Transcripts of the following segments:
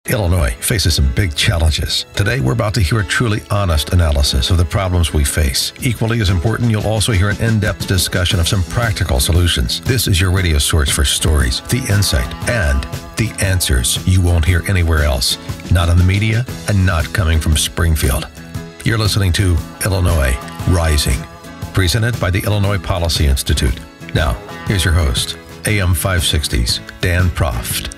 Illinois faces some big challenges. Today, we're about to hear a truly honest analysis of the problems we face. Equally as important, you'll also hear an in-depth discussion of some practical solutions. This is your radio source for stories, the insight, and the answers you won't hear anywhere else. Not in the media and not coming from Springfield. You're listening to Illinois Rising, presented by the Illinois Policy Institute. Now, here's your host, AM 560's Dan Proft.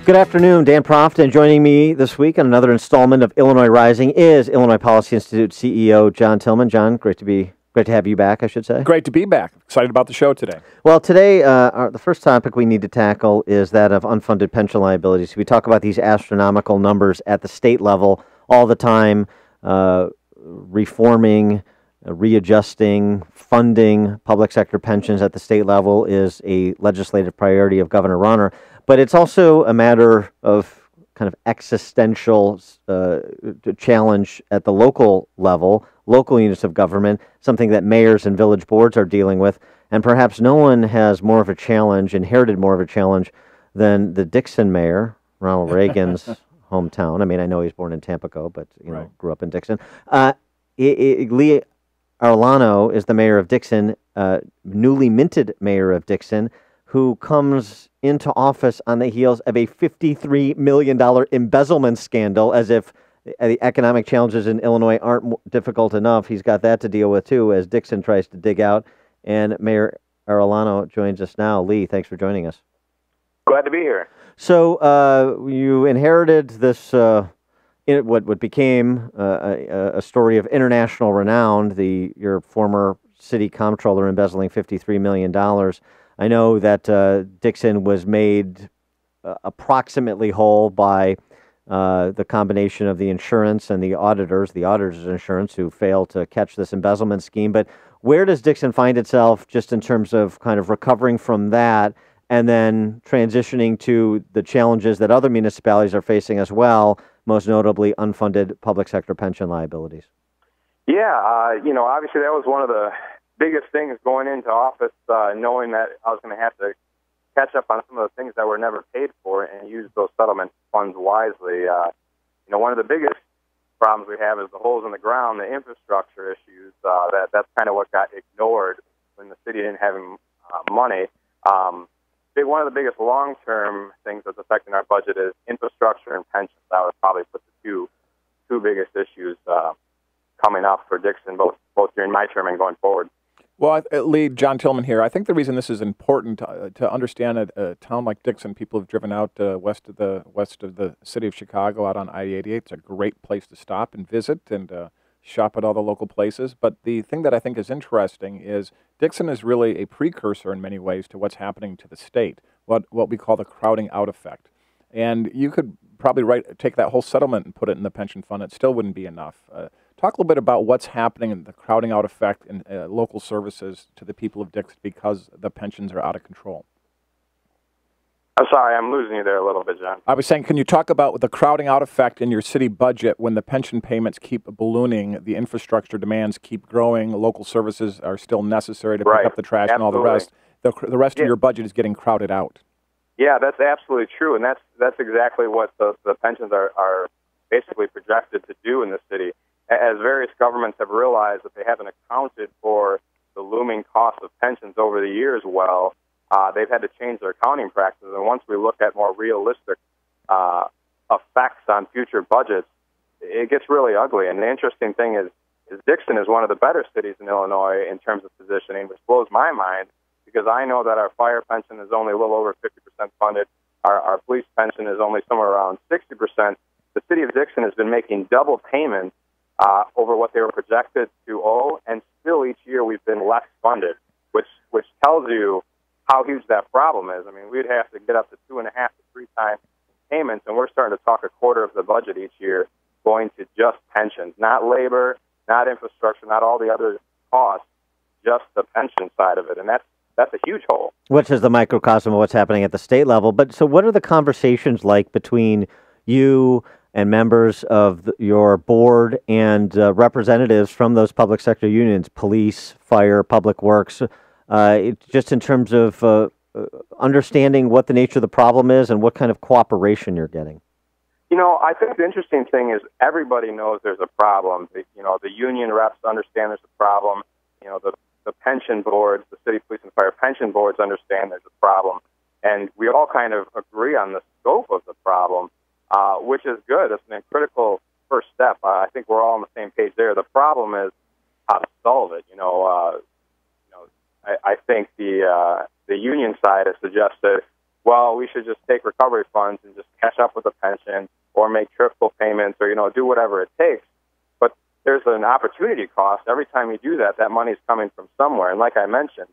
Good afternoon, Dan Proft, and joining me this week on another installment of Illinois Rising is Illinois Policy Institute CEO John Tillman. John, great to have you back, I should say. Great to be back. Excited about the show today. Well, today, the first topic we need to tackle is that of unfunded pension liabilities. We talk about these astronomical numbers at the state level all the time, reforming, readjusting, funding public sector pensions at the state level is a legislative priority of Governor Rauner. But it's also a matter of kind of existential challenge at the local level, local units of government, something that mayors and village boards are dealing with. And perhaps no one has more of a challenge, inherited more of a challenge than the Dixon mayor, Ronald Reagan's hometown. I mean, I know he was born in Tampico, but grew up in Dixon. Lee Arellano is the mayor of Dixon, newly minted mayor of Dixon, who comes into office on the heels of a $53 million embezzlement scandal, as if the economic challenges in Illinois aren't difficult enough. He's got that to deal with, too, as Dixon tries to dig out. And Mayor Arellano joins us now. Lee, thanks for joining us. Glad to be here. So you inherited this, what became a story of international renown, your former city comptroller embezzling $53 million. I know that Dixon was made approximately whole by the combination of the insurance and the auditors insurance, who failed to catch this embezzlement scheme. But where does Dixon find itself just in terms of kind of recovering from that and then transitioning to the challenges that other municipalities are facing as well, most notably unfunded public sector pension liabilities? Yeah, obviously that was one of the biggest things going into office, knowing that I was going to have to catch up on some of the things that were never paid for and use those settlement funds wisely. One of the biggest problems we have is the holes in the ground, the infrastructure issues. That's kind of what got ignored when the city didn't have money. One of the biggest long-term things that's affecting our budget is infrastructure and pensions. I would probably put the two biggest issues coming up for Dixon, both during my term and going forward. Well, Lee, John Tillman here. I think the reason this is important to understand a town like Dixon, people have driven out west of the city of Chicago, out on I-88. It's a great place to stop and visit and shop at all the local places. But the thing that I think is interesting is Dixon is really a precursor in many ways to what's happening to the state, what we call the crowding out effect. And you could probably take that whole settlement and put it in the pension fund. It still wouldn't be enough. Talk a little bit about what's happening in the crowding out effect in local services to the people of Dixon because the pensions are out of control. I'm sorry, I'm losing you there a little bit, John. I was saying, can you talk about the crowding out effect in your city budget when the pension payments keep ballooning, the infrastructure demands keep growing, local services are still necessary to pick up the trash and all the rest. The rest of your budget is getting crowded out. Yeah, that's absolutely true, and that's exactly what the pensions are basically projected to do in the city. As various governments have realized that they haven't accounted for the looming cost of pensions over the years well, they've had to change their accounting practices. And once we look at more realistic effects on future budgets, it gets really ugly. And the interesting thing is Dixon is one of the better cities in Illinois in terms of positioning, which blows my mind because I know that our fire pension is only a little over 50% funded. Our police pension is only somewhere around 60%. The city of Dixon has been making double payments over what they were projected to owe, and still each year we've been less funded, which tells you how huge that problem is. I mean, we'd have to get up to 2.5 to 3 times payments, and we're starting to talk a quarter of the budget each year going to just pensions, not labor, not infrastructure, not all the other costs, just the pension side of it, and that's a huge hole. Which is the microcosm of what's happening at the state level. But so what are the conversations like between you and members of your board and representatives from those public sector unions, police, fire, public works, just in terms of understanding what the nature of the problem is and what kind of cooperation you're getting? I think the interesting thing is everybody knows there's a problem. The union reps understand there's a problem. The pension boards, the city police and fire pension boards understand there's a problem. And we all kind of agree on the scope of the problem, which is good. It's a critical first step. I think we're all on the same page there. The problem is how to solve it. I think the union side has suggested, well, we should just take recovery funds and just catch up with the pension or make triple payments or, do whatever it takes. But there's an opportunity cost. Every time you do that, that money's coming from somewhere. And like I mentioned,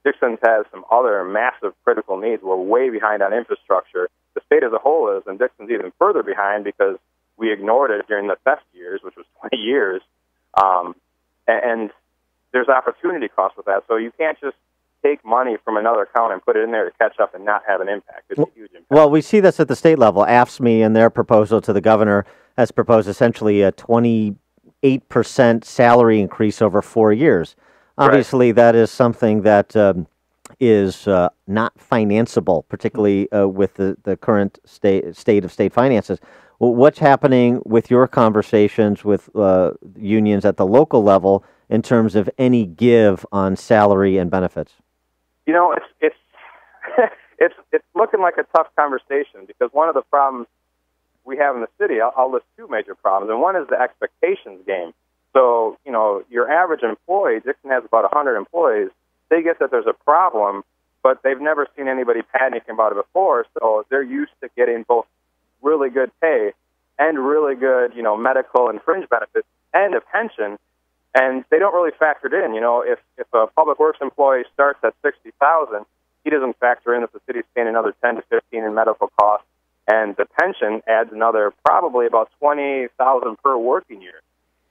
Dixon's has some other massive critical needs. We're way behind on infrastructure. The state as a whole is, and Dixon's even further behind because we ignored it during the best years, which was 20 years. And there's opportunity cost with that. So you can't just take money from another account and put it in there to catch up and not have an impact. It's a huge impact. Well, we see this at the state level. AFSCME, in their proposal to the governor, has proposed essentially a 28% salary increase over 4 years. Obviously, that is something that is not financeable, particularly with the current state of state finances. Well, what's happening with your conversations with unions at the local level in terms of any give on salary and benefits? It's looking like a tough conversation because one of the problems we have in the city, I'll list two major problems, and one is the expectations game. So, your average employee, Dixon has about 100 employees, they get that there's a problem, but they've never seen anybody panicking about it before, so they're used to getting both really good pay and really good, medical and fringe benefits and a pension, and they don't really factor it in. If a public works employee starts at $60,000, he doesn't factor in that the city's paying another 10 to 15 in medical costs, and the pension adds another probably about $20,000 per working year.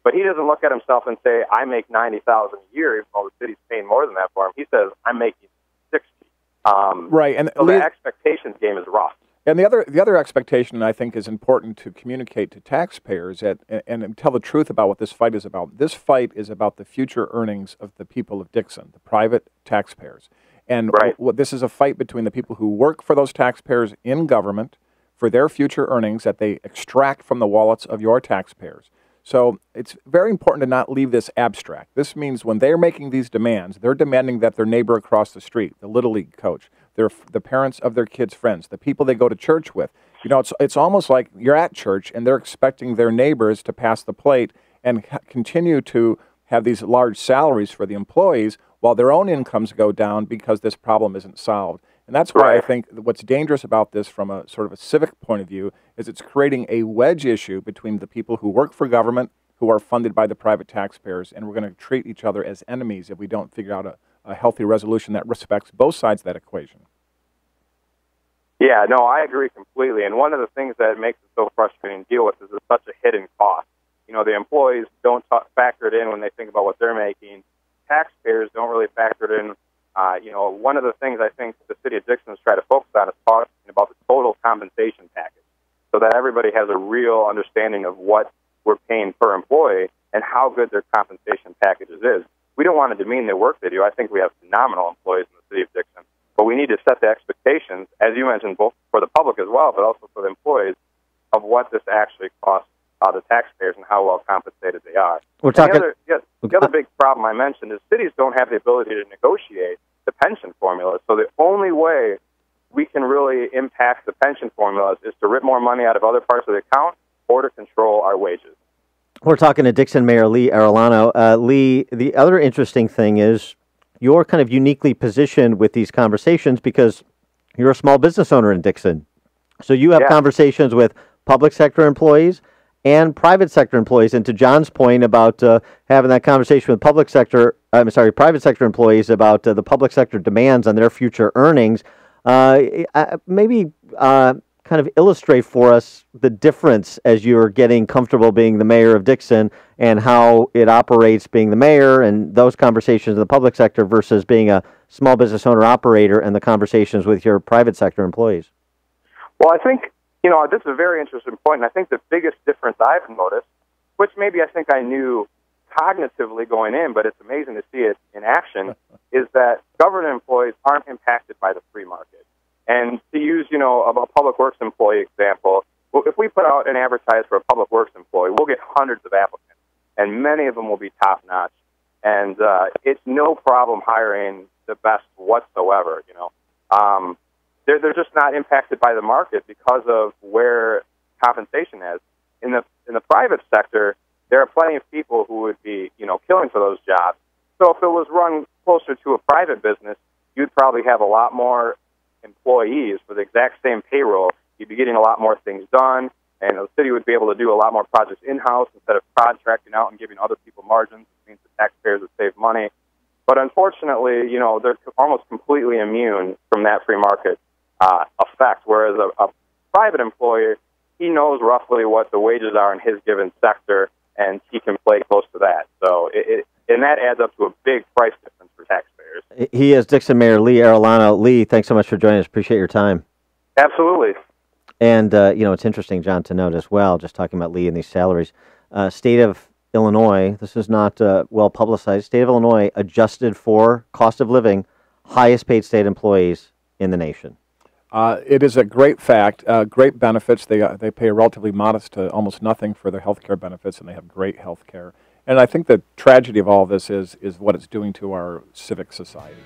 But he doesn't look at himself and say, I make $90,000 a year, even though the city's paying more than that for him. He says, I'm making $60,000. Right, and so the expectations game is rough. And the other expectation I think is important to communicate to taxpayers and tell the truth about what this fight is about. This fight is about the future earnings of the people of Dixon, the private taxpayers. And this is a fight between the people who work for those taxpayers in government for their future earnings that they extract from the wallets of your taxpayers. So it's very important to not leave this abstract. This means when they're making these demands, they're demanding that their neighbor across the street, the Little League coach, the parents of their kids' friends, the people they go to church with. It's almost like you're at church and they're expecting their neighbors to pass the plate and continue to have these large salaries for the employees while their own incomes go down because this problem isn't solved. And that's why I think what's dangerous about this from a sort of a civic point of view is it's creating a wedge issue between the people who work for government, who are funded by the private taxpayers, and we're going to treat each other as enemies if we don't figure out a healthy resolution that respects both sides of that equation. Yeah, no, I agree completely. And one of the things that makes it so frustrating to deal with is it's such a hidden cost. The employees don't factor it in when they think about what they're making. Taxpayers don't really factor it in. One of the things I think the city of Dixon has tried to focus on is talking about the total compensation package so that everybody has a real understanding of what we're paying per employee and how good their compensation packages is. We don't want to demean the work they do. I think we have phenomenal employees in the city of Dixon, but we need to set the expectations, as you mentioned, both for the public as well, but also for the employees, of what this actually costs the taxpayers and how well compensated they are. The other big problem I mentioned is cities don't have the ability to negotiate the pension formulas. So the only way we can really impact the pension formulas is to rip more money out of other parts of the account or to control our wages. We're talking to Dixon Mayor Lee Arellano. Lee, the other interesting thing is you're kind of uniquely positioned with these conversations because you're a small business owner in Dixon. So you have conversations with public sector employees and private sector employees. And to John's point about having that conversation with private sector employees about the public sector demands on their future earnings, maybe kind of illustrate for us the difference as you're getting comfortable being the mayor of Dixon and how it operates being the mayor and those conversations in the public sector versus being a small business owner operator and the conversations with your private sector employees. Well, I think, this is a very interesting point, and I think the biggest difference I've noticed, which maybe I think I knew cognitively going in, but it's amazing to see it in action, is that government employees aren't impacted by the free market. And to use, a public works employee example, Well, if we put out an advertise for a public works employee, we'll get hundreds of applicants, and many of them will be top-notch. And it's no problem hiring the best whatsoever, you know. They're just not impacted by the market because of where compensation is. In the private sector, there are plenty of people who would be, you know, killing for those jobs. So if it was run closer to a private business, you'd probably have a lot more employees for the exact same payroll. You'd be getting a lot more things done, and the city would be able to do a lot more projects in-house instead of contracting out and giving other people margins, which means the taxpayers would save money. But unfortunately, you know, they're almost completely immune from that free market effect, whereas a private employer, he knows roughly what the wages are in his given sector, and he can play close to that. So and that adds up to a big price difference for taxpayers. He is Dixon Mayor Lee Arellano. Lee, thanks so much for joining us. Appreciate your time. Absolutely. And, you know, it's interesting, John, to note as well, just talking about Lee and these salaries. State of Illinois, this is not well publicized, State of Illinois adjusted for cost of living, highest paid state employees in the nation. It is a great fact, great benefits. They pay relatively modest to almost nothing for their health care benefits, and they have great health care. And I think the tragedy of all of this is what it's doing to our civic society.